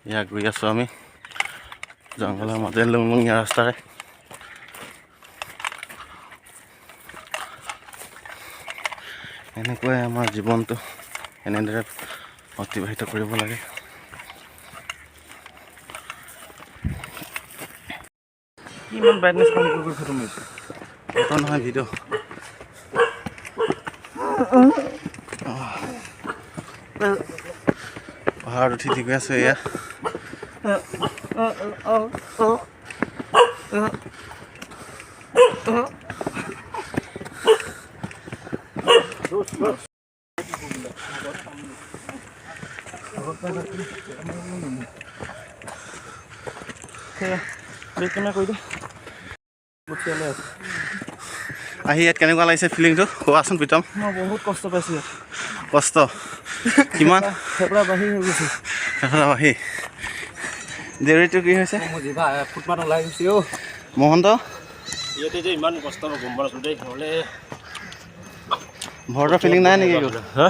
এয়া গৈ আছোঁ আমি জংঘলৰ মাজে লুংলুঙীয়া ৰাস্তাৰে। এনেকুৱাই আমাৰ জীৱনটো এনেদৰে অতিবাহিত কৰিব লাগে। কিমান ব্ৰাইটনেছ কম কৰি ফটো মাৰিছে? ফটো নহয়, ভিডিঅ'। পাহাৰত উঠি ঠিক আছে এয়া। আহি ইয়াত কেনেকুৱা লাগিছে ফিলিংটো কোৱাচোন প্ৰীতম? মই বহুত কষ্ট পাইছোঁ। কষ্ট কিমান? ফেফৰা বাঢ়ি হৈ গৈছে। ফেফৰা বাঢ়ি দেউৰীটো কি হৈছে? ফুটপাথ ওলাই গৈছে অ' মহন্ত। ইয়াতে যে ইমান কষ্ট গম পাইছোঁ দেই। নহ'লে ভৰতৰ ফিলিং নাই নেকি? হা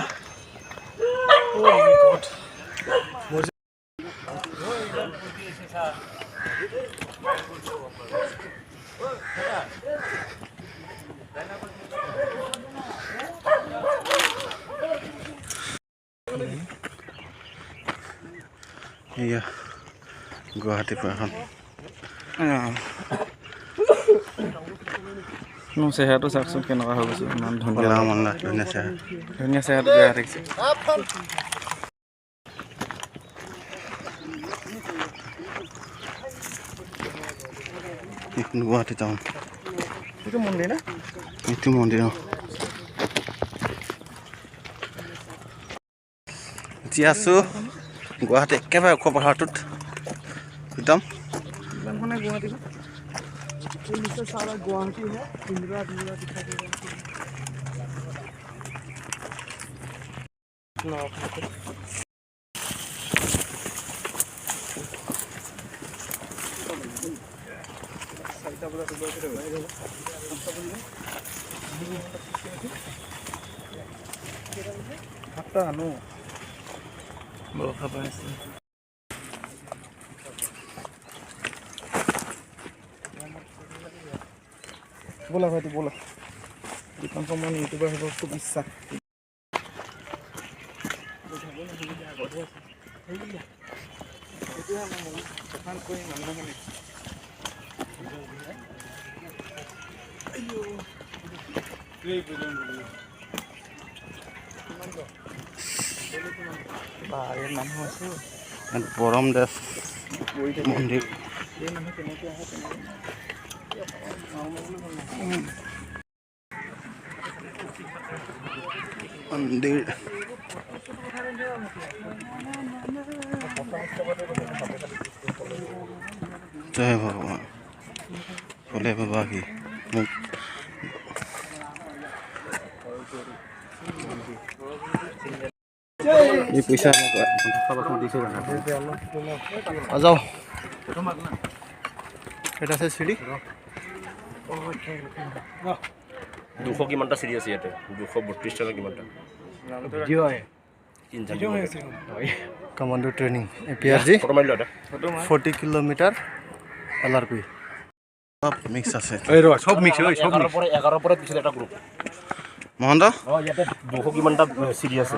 এয়া গুৱাহাটীৰ পৰা এখন মোৰ চেহেৰাটো চাওকচোন কেনেকুৱা হৈ গৈছে। ইমান ধুনীয়া ধুনীয়া চেহেৰা। ধুনীয়া চেহেৰাটো বেয়া দেখিছে। গুৱাহাটী টাউন। এইটো মন্দিৰ না? এইটো মন্দিৰ। এতিয়া আছোঁ গুৱাহাটী একেবাৰে ওখ পাহাৰটোত। প্ৰীতম ইমানখনে গুৱাহাটী গুৱাহাটী আনো বৰষা পাই আছে। ব'লা ভাইটি ব'লা। দীপাংকৰ মই ইউটিউবাৰ হ'ব খুব ইচ্ছা। মানুহ আছে পৰম দাস মন্দিৰ। মন্দিৰ জয় ভগৱান ভোলে বাবা কি মোক এই পইচা যাও। এটা আছে চিৰি 200 কিমানটা চিৰি আছে ইয়াতে? 232টা কিমানটা? Commando training APRG 40 kilometre LRP সব মিক্স আছে। সব মিক্স হয়। সব 11 পৰা পিছত এটা গ্ৰুপ। মহন্ত ইয়াতে 200 কিমানটা চিৰি আছে।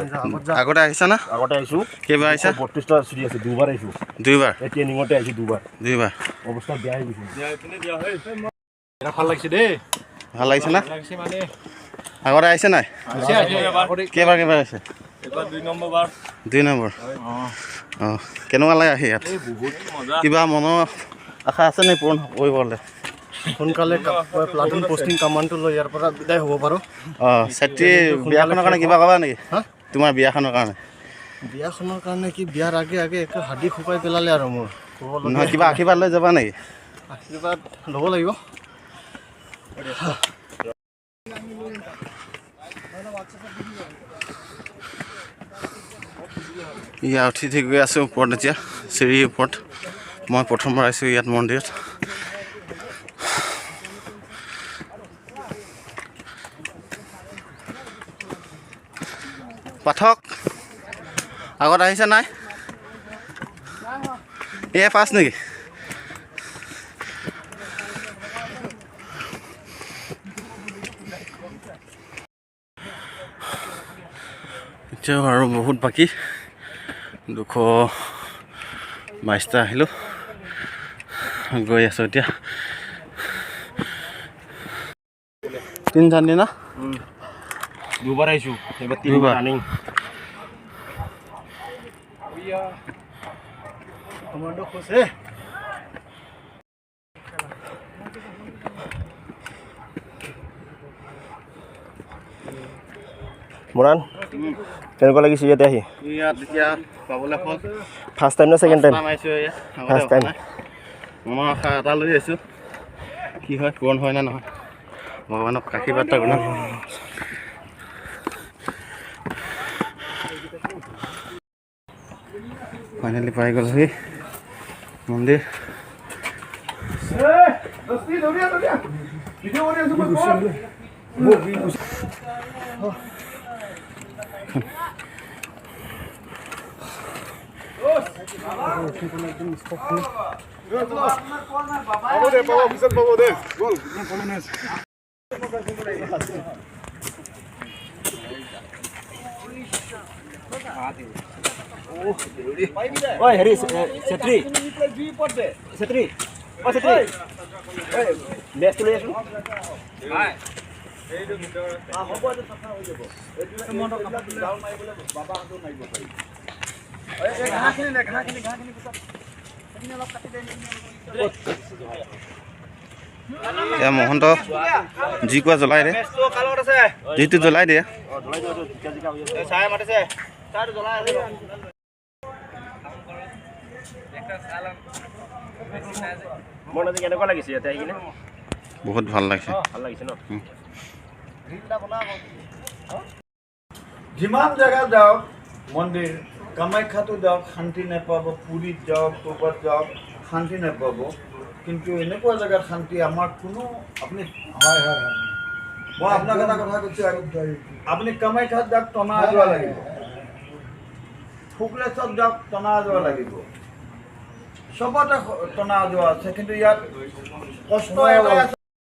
আগতে আহিছা না? আগতে আহিছোঁ। কেইবাৰ আহিছা? 32টা চিৰি আছে। দুবাৰ আহিছোঁ। দুইবাৰ? এই ট্ৰেইনিঙতে আহিছোঁ দুবাৰ। অৱস্থা বেয়া হৈ গৈছে। ভাল লাগিছে দেই। ভাল লাগিছে না? আগতে আহিছে নাই? কেইবাৰ আহিছে? 2 নম্বৰ বাৰ। 2 নম্বৰ। অঁ কেনেকুৱা লাগে আহি ইয়াত? কিবা মনৰ আশা আছে নে পূৰণ কৰিবলৈ? সোনকালে প্লাটুন পোষ্টিং কামানটো লৈ ইয়াৰ পৰা বিদায় হ'ব পাৰোঁ। অঁ ছাত্ৰী বিয়াখনৰ কাৰণে কিবা ক'বা নেকি? তোমাৰ বিয়াখনৰ কাৰণে? বিয়াখনৰ কাৰণে কি বিয়াৰ আগে আগে একো হাৰ্দি শুকাই পেলালে আৰু মোৰ। নহয় কিবা আশীৰ্বাদ লৈ যাবা নেকি? আশীৰ্বাদ ল'ব লাগিব। ইয়াত উঠি ঠিক গৈ আছোঁ ওপৰত। এতিয়া চিৰিৰ ওপৰত মই প্ৰথমবাৰ আহিছোঁ ইয়াত মন্দিৰত। পাঠক আগত আহিছে নাই? এয়া ফাৰ্ষ্ট নেকি? এতিয়াও আৰু বহুত বাকী 222টা আহিলোঁ গৈ আছোঁ এতিয়া 3 জানি না দুবাৰ আহিছোঁ এইবাৰ 3বাৰ ৰানিং কমান্ডো খুশে মৰাণ কেনেকুৱা লাগিছে ইয়াতে আহি ইয়াত এতিয়া পাবলৈ হ'ল ফাৰ্ষ্ট টাইম নে ছেকেণ্ড টাইম ফাৰ্ষ্ট টাইম মনৰ আশা এটা লৈ আহিছোঁ কি হয় পূৰণ হয় নে নহয় ভগৱানক আশীৰ্বাদ এটা কৰোঁ ফাইনেলি পাই গ'লোহি মন্দিৰ ঐ হেৰি চেত্ৰী চেত্ৰী ঐ চেত্ৰী বেছটো লৈ আছোঁ এয়া মহন্ত যি কোৱা জ্বলাই দে যিটো জ্বলাই দিয়ে মোৰ আজি কেনেকুৱা লাগিছে ইয়াতে আহি কিনে বহুত ভাল লাগিছে ভাল লাগিছে ন যিমান জেগা যাওক মন্দিৰ কামাখ্যাতো যাওক শান্তি নাপাব পুৰীত যাওক ক'ৰবাত যাওক শান্তি নাপাব কিন্তু এনেকুৱা জেগাত শান্তি আমাৰ কোনো আপুনি হয় হয় হয় মই আপোনাক এটা কথা কৈছোঁ আপুনি কামাখ্যাত যাওক টনা যোৱা লাগিব শুক্লেশ্বৰত যাওক টনা যোৱা লাগিব চবতে টনা যোৱা আছে কিন্তু ইয়াত কষ্ট এটা আছে